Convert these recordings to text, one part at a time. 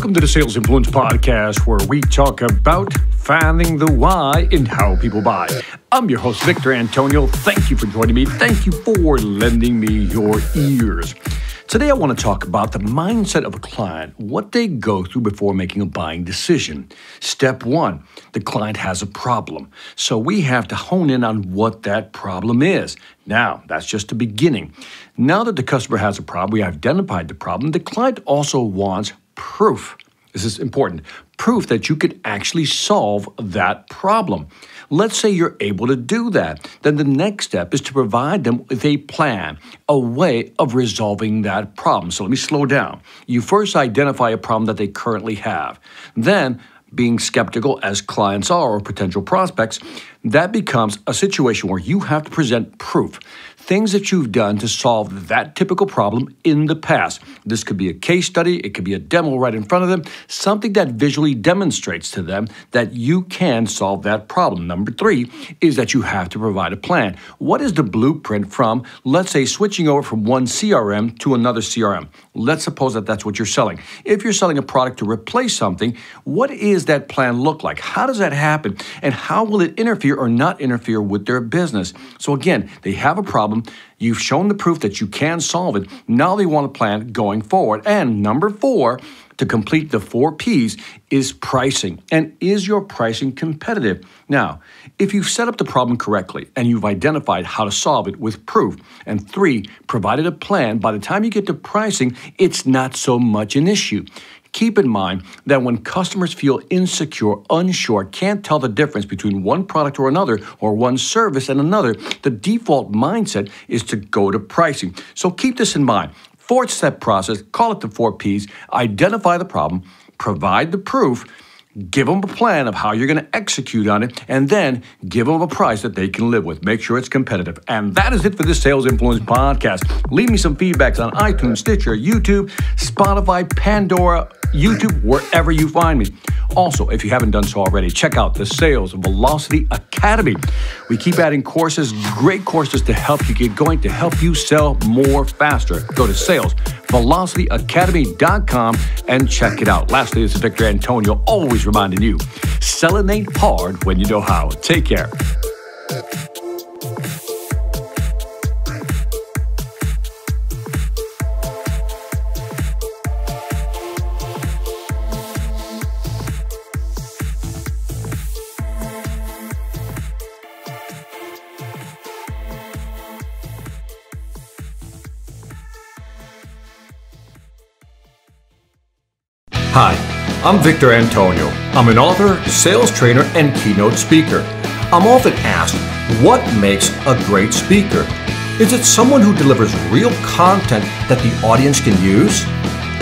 Welcome to the Sales Influence Podcast, where we talk about finding the why in how people buy. I'm your host, Victor Antonio. Thank you for joining me. Thank you for lending me your ears. Today, I want to talk about the mindset of a client, what they go through before making a buying decision. Step one, the client has a problem. So we have to hone in on what that problem is. Now, that's just the beginning. Now that the customer has a problem, we identified the problem, the client also wants proof. This is important. Proof that you can actually solve that problem. Let's say you're able to do that. Then the next step is to provide them with a plan, a way of resolving that problem. So let me slow down. You first identify a problem that they currently have. Then, being skeptical as clients are or potential prospects, that becomes a situation where you have to present proof. Things that you've done to solve that typical problem in the past. This could be a case study, it could be a demo right in front of them, something that visually demonstrates to them that you can solve that problem. Number three is that you have to provide a plan. What is the blueprint from, let's say, switching over from one CRM to another CRM? Let's suppose that that's what you're selling. If you're selling a product to replace something, what is that plan look like? How does that happen? And how will it interfere or not interfere with their business? So again, they have a problem. You've shown the proof that you can solve it. Now they want a plan going forward. And number four, to complete the 4 Ps, is pricing. And is your pricing competitive? Now, if you've set up the problem correctly and you've identified how to solve it with proof, and 3, provided a plan, by the time you get to pricing, it's not so much an issue. Keep in mind that when customers feel insecure, unsure, can't tell the difference between one product or another, or one service and another, the default mindset is to go to pricing. So keep this in mind. 4-step process, call it the 4 Ps, identify the problem, provide the proof, give them a plan of how you're going to execute on it, and then give them a price that they can live with. Make sure it's competitive. And that is it for this Sales Influence Podcast. Leave me some feedbacks on iTunes, Stitcher, YouTube, Spotify, Pandora, YouTube, wherever you find me. Also, if you haven't done so already, check out the Sales Velocity Academy. We keep adding courses, great courses to help you get going, to help you sell more faster. Go to salesvelocityacademy.com and check it out. Lastly, this is Victor Antonio, always reminding you, selling ain't hard when you know how. Take care. Hi, I'm Victor Antonio. I'm an author, sales trainer, and keynote speaker. I'm often asked, what makes a great speaker? Is it someone who delivers real content that the audience can use?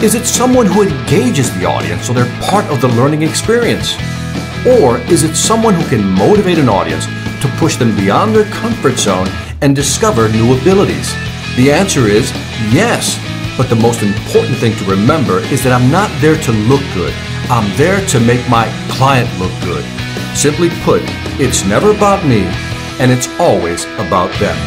Is it someone who engages the audience so they're part of the learning experience? Or is it someone who can motivate an audience to push them beyond their comfort zone and discover new abilities? The answer is yes. But the most important thing to remember is that I'm not there to look good. I'm there to make my client look good. Simply put, it's never about me, and it's always about them.